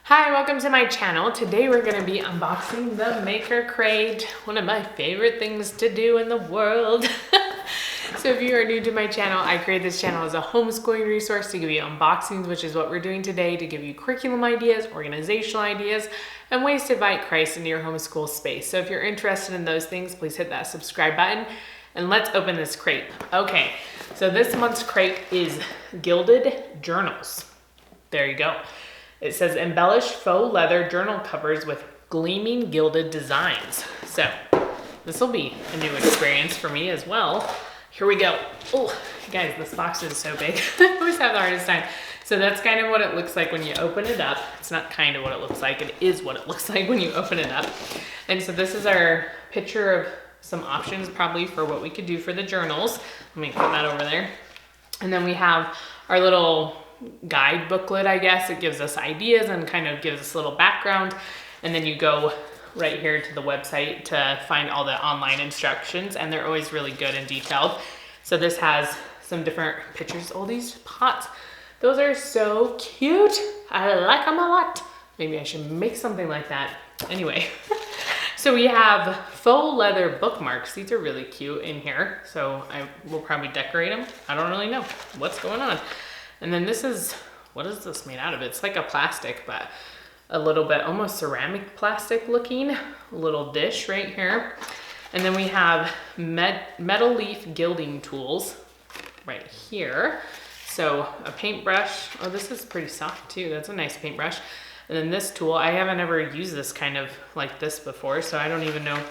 Hi, welcome to my channel. Today we're going to be unboxing the Maker Crate, one of my favorite things to do in the world. So if you are new to my channel, I create this channel as a homeschooling resource to give you unboxings, which is what we're doing today, to give you curriculum ideas, organizational ideas, and ways to invite Christ into your homeschool space. So if you're interested in those things, please hit that subscribe button and let's open this crate. Okay, so this month's crate is Gilded Journals. There you go. It says embellished faux leather journal covers with gleaming gilded designs. So this will be a new experience for me as well. Here we go. Oh, guys, this box is so big. I always have the hardest time. So that's kind of what it looks like when you open it up. It's not kind of what it looks like. It is what it looks like when you open it up. And so this is our picture of some options probably for what we could do for the journals. Let me put that over there. And then we have our little guide booklet, I guess. It gives us ideas and kind of gives us a little background. And then you go right here to the website to find all the online instructions, and they're always really good and detailed. So this has some different pictures. Oh, these pots, those are so cute. I like them a lot. Maybe I should make something like that. Anyway, so we have faux leather bookmarks. These are really cute in here. So I will probably decorate them. I don't really know what's going on. And then this is, what is this made out of? It's like a plastic, but a little bit almost ceramic plastic looking, a little dish right here. And then we have metal leaf gilding tools right here. So a paintbrush. Oh, this is pretty soft too. That's a nice paintbrush. And then this tool, I haven't ever used this kind of like this before, so I don't know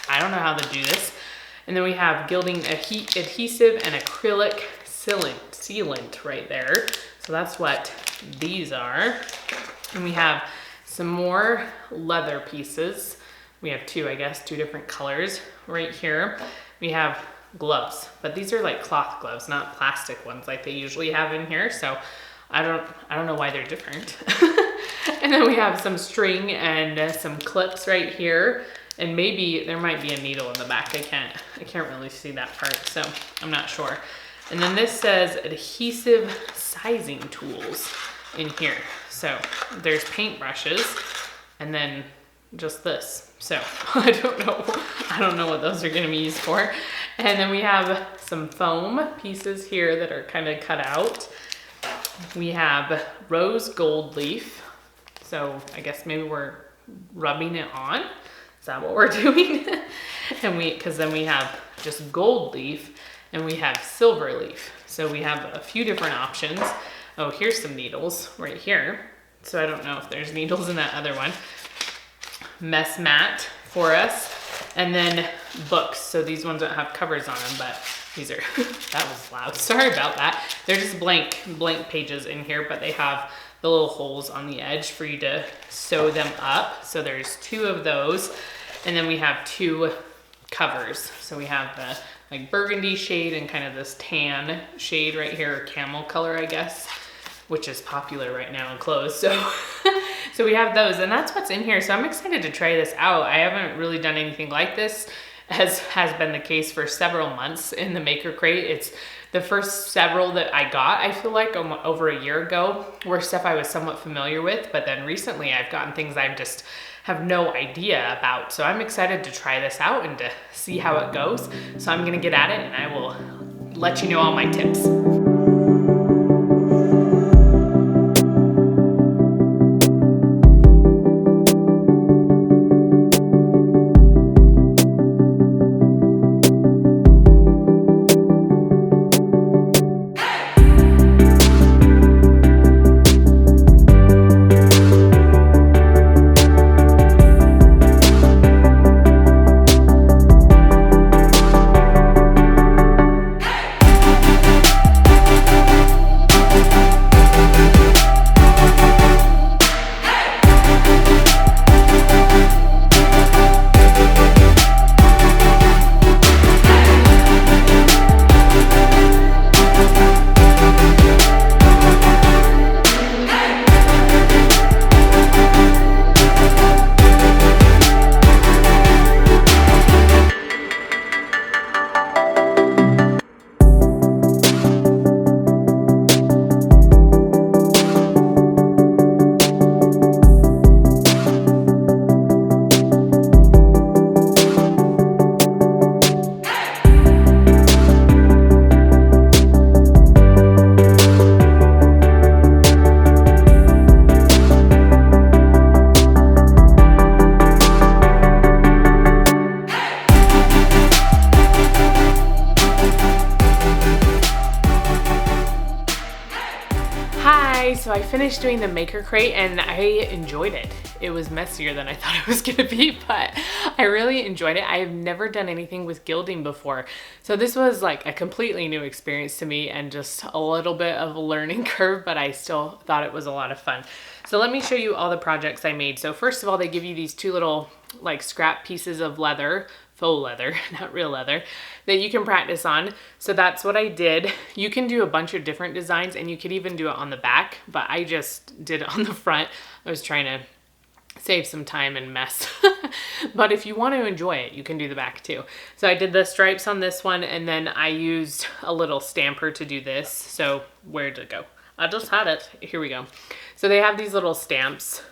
how to do this. And then we have gilding adhesive and acrylic sealant right there. So that's what these are. And we have some more leather pieces. We have two different colors right here. We have gloves, but these are like cloth gloves, not plastic ones like they usually have in here. So I don't know why they're different. And then we have some string and some clips right here. And maybe there might be a needle in the back. I can't really see that part, so I'm not sure. And then this says adhesive sizing tools in here. So there's paintbrushes and then just this. So I don't know what those are gonna be used for. And then we have some foam pieces here that are kind of cut out. We have rose gold leaf. So I guess maybe we're rubbing it on. Is that what we're doing? And because then we have just gold leaf and we have silver leaf. So we have a few different options. Oh, here's some needles right here. So I don't know if there's needles in that other one. Mess mat for us. And then books. So these ones don't have covers on them, but these are, that was loud. Sorry about that. They're just blank pages in here, but they have the little holes on the edge for you to sew them up. So there's two of those. And then we have two covers. So we have the like burgundy shade and kind of this tan shade right here, or camel color, I guess, which is popular right now in clothes. So, so we have those, and that's what's in here. So I'm excited to try this out. I haven't really done anything like this, as has been the case for several months in the Maker Crate. It's the first several that I got, I feel like over a year ago, were stuff I was somewhat familiar with, but then recently I've gotten things I just have no idea about. So I'm excited to try this out and to see how it goes. So I'm gonna get at it and I will let you know all my tips. finished doing the maker crate and I enjoyed it. It was messier than I thought it was gonna be, but I really enjoyed it. I have never done anything with gilding before. So this was like a completely new experience to me and just a little bit of a learning curve, but I still thought it was a lot of fun. So let me show you all the projects I made. So first of all, they give you these two little like scrap pieces of leather, faux leather, not real leather, that you can practice on. So that's what I did. You can do a bunch of different designs and you could even do it on the back, but I just did it on the front. I was trying to save some time and mess. But if you want to enjoy it, you can do the back too. So I did the stripes on this one and then I used a little stamper to do this. So where did it go? I just had it. Here we go. So they have these little stamps.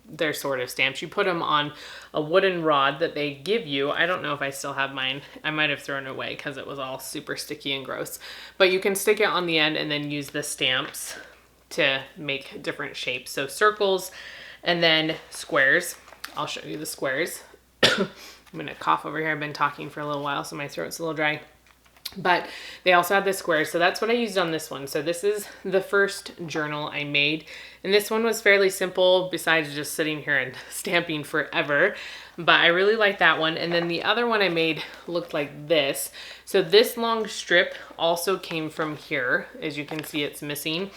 They're sort of stamps. You put them on a wooden rod that they give you. I don't know if I still have mine. I might have thrown it away because it was all super sticky and gross. But you can stick it on the end and then use the stamps to make different shapes. So circles and then squares. I'll show you the squares. I'm going to cough over here. I've been talking for a little while, so my throat's a little dry. But they also have the squares, so that's what I used on this one. So this is the first journal I made, and this one was fairly simple besides just sitting here and stamping forever, but I really like that one. And then the other one I made looked like this. So this long strip also came from here. As you can see, it's missing.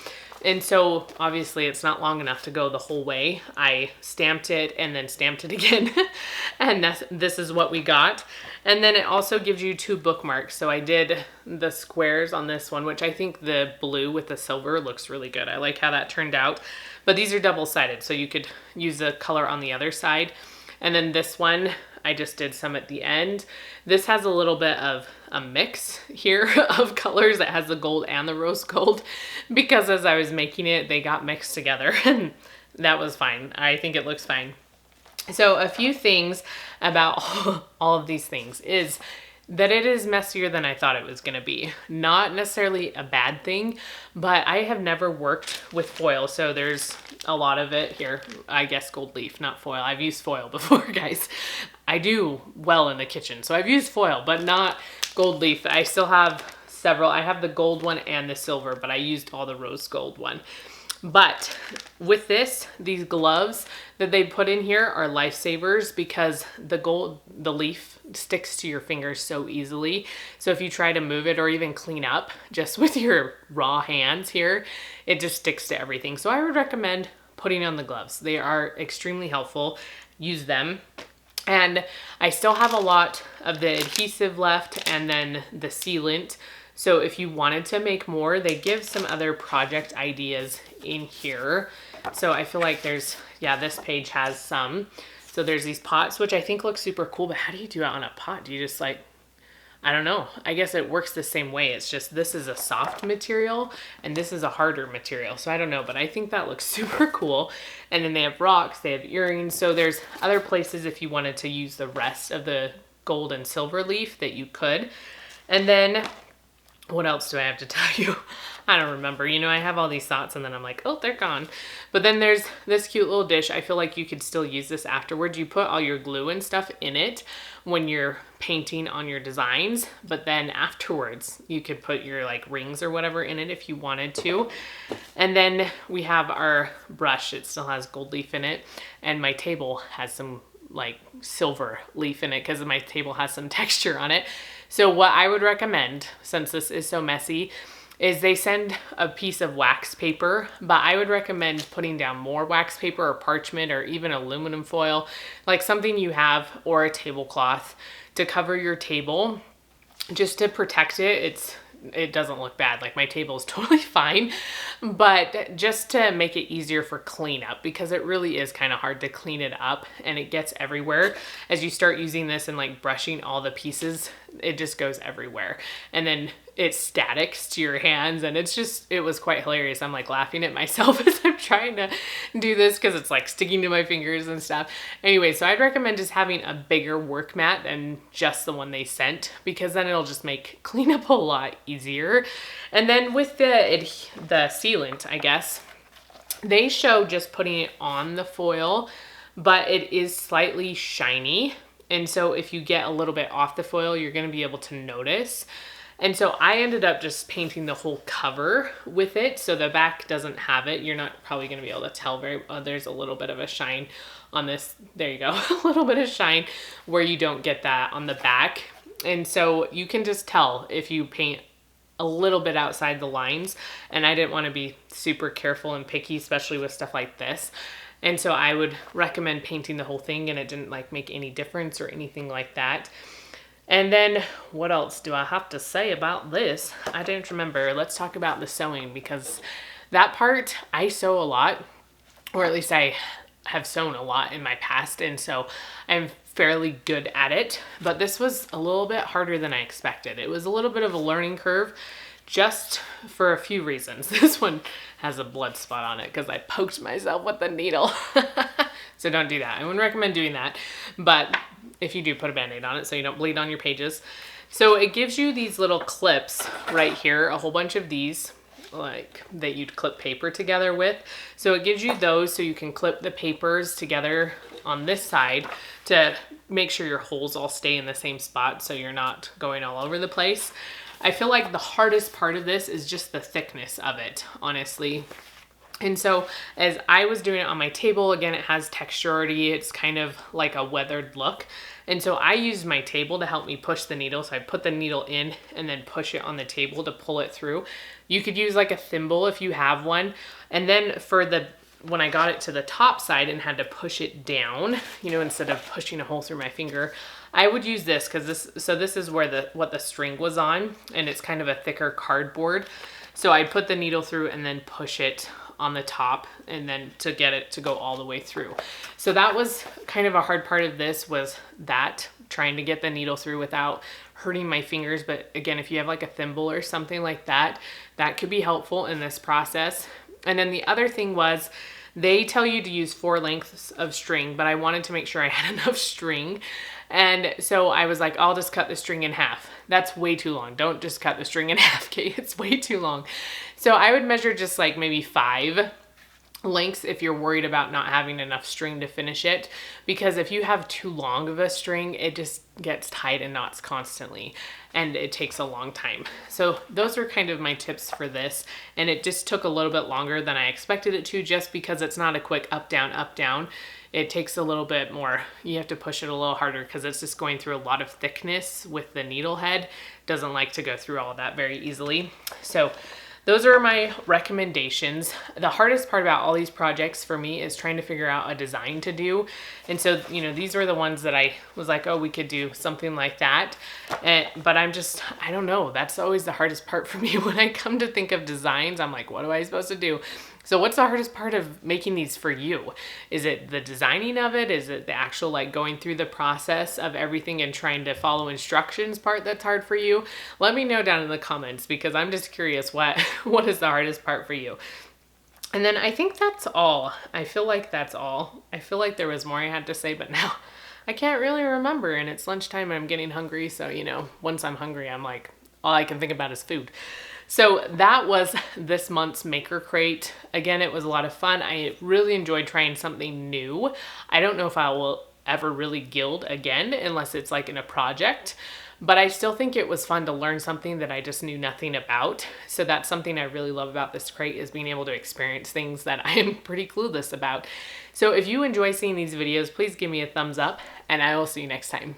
And so obviously it's not long enough to go the whole way. I stamped it and then stamped it again. And this is what we got. And then it also gives you two bookmarks. So I did the squares on this one, which I think the blue with the silver looks really good. I like how that turned out. But these are double-sided, so you could use the color on the other side. And then this one, I just did some at the end. This has a little bit of a mix here of colors. It has the gold and the rose gold because as I was making it, they got mixed together and that was fine. I think it looks fine. So a few things about all of these things is that it is messier than I thought it was going to be. Not necessarily a bad thing, but I have never worked with foil. So there's a lot of it here. I guess gold leaf, not foil. I've used foil before, guys. I do well in the kitchen. So I've used foil, but not gold leaf. I still have several. I have the gold one and the silver, but I used all the rose gold one. But with this, these gloves that they put in here are lifesavers because the leaf sticks to your fingers so easily. So if you try to move it or even clean up just with your raw hands here, it just sticks to everything. So I would recommend putting on the gloves. They are extremely helpful. Use them. And I still have a lot of the adhesive left and then the sealant. So if you wanted to make more, they give some other project ideas in here. So I feel like there's, yeah, this page has some. So there's these pots, which I think look super cool, but how do you do it on a pot? Do you just like, I don't know. I guess it works the same way. It's just this is a soft material and this is a harder material. So I don't know, but I think that looks super cool. And then they have rocks, they have earrings. So there's other places if you wanted to use the rest of the gold and silver leaf that you could. And then what else do I have to tell you? I don't remember. You know, I have all these thoughts and then I'm like, oh, they're gone. But then there's this cute little dish. I feel like you could still use this afterwards. You put all your glue and stuff in it when you're painting on your designs. But then afterwards, you could put your like rings or whatever in it if you wanted to. And then we have our brush. It still has gold leaf in it. And my table has some like silver leaf in it because my table has some texture on it. So what I would recommend, since this is so messy, is they send a piece of wax paper, but I would recommend putting down more wax paper or parchment or even aluminum foil, like something you have, or a tablecloth to cover your table just to protect it. It doesn't look bad. Like my table is totally fine, but just to make it easier for cleanup because it really is kind of hard to clean it up and it gets everywhere. As you start using this and like brushing all the pieces, it just goes everywhere. And then it statics to your hands and it was quite hilarious. I'm like laughing at myself as I'm trying to do this because it's like sticking to my fingers and stuff. Anyway, so I'd recommend just having a bigger work mat than just the one they sent because then it'll just make cleanup a lot easier. And then with the sealant, I guess, they show just putting it on the foil, but it is slightly shiny. And so if you get a little bit off the foil, you're going to be able to notice. And so I ended up just painting the whole cover with it, so the back doesn't have it. You're not probably going to be able to tell very well. There's a little bit of a shine on this. There you go. A little bit of shine where you don't get that on the back. And so you can just tell if you paint a little bit outside the lines. And I didn't want to be super careful and picky, especially with stuff like this. And so I would recommend painting the whole thing, and it didn't like make any difference or anything like that. And then what else do I have to say about this? I don't remember. Let's talk about the sewing, because that part I sew a lot, or at least I have sewn a lot in my past. And so I'm fairly good at it, but this was a little bit harder than I expected. It was a little bit of a learning curve, just for a few reasons. This one has a blood spot on it because I poked myself with the needle. So don't do that. I wouldn't recommend doing that. But if you do, put a Band-Aid on it so you don't bleed on your pages. So it gives you these little clips right here, a whole bunch of these, like that you'd clip paper together with. So it gives you those so you can clip the papers together on this side to make sure your holes all stay in the same spot so you're not going all over the place. I feel like the hardest part of this is just the thickness of it, honestly. And so as I was doing it on my table, again, it has texture already. It's kind of like a weathered look. And so I used my table to help me push the needle. So I put the needle in and then push it on the table to pull it through. You could use like a thimble if you have one. And then when I got it to the top side and had to push it down, you know, instead of pushing a hole through my finger, I would use this because this is where what the string was on, and it's kind of a thicker cardboard. So I put the needle through and then push it on the top, and then to get it to go all the way through. So that was kind of a hard part of this, was that trying to get the needle through without hurting my fingers. But again, if you have like a thimble or something like that, that could be helpful in this process. And then the other thing was, they tell you to use 4 lengths of string, but I wanted to make sure I had enough string. And so I was like, I'll just cut the string in half. That's way too long. Don't just cut the string in half, Kate. It's way too long. So I would measure just like maybe 5 lengths if you're worried about not having enough string to finish it, because if you have too long of a string, it just gets tied and knots constantly, and it takes a long time. So those are kind of my tips for this, and it just took a little bit longer than I expected it to, just because it's not a quick up down up down. It takes a little bit more. You have to push it a little harder because it's just going through a lot of thickness with the needle head. Doesn't like to go through all of that very easily. So those are my recommendations. The hardest part about all these projects for me is trying to figure out a design to do. And so, you know, these were the ones that I was like, oh, we could do something like that. But I don't know. That's always the hardest part for me. When I come to think of designs, I'm like, what am I supposed to do? So what's the hardest part of making these for you? Is it the designing of it? Is it the actual like going through the process of everything and trying to follow instructions part that's hard for you? Let me know down in the comments, because I'm just curious what is the hardest part for you. And then I think that's all. I feel like that's all. I feel like there was more I had to say, but now I can't really remember, and it's lunchtime and I'm getting hungry. So, you know, once I'm hungry, I'm like, all I can think about is food. So that was this month's Maker Crate. Again, it was a lot of fun. I really enjoyed trying something new. I don't know if I will ever really gild again, unless it's like in a project, but I still think it was fun to learn something that I just knew nothing about. So that's something I really love about this crate, is being able to experience things that I am pretty clueless about. So if you enjoy seeing these videos, please give me a thumbs up, and I will see you next time.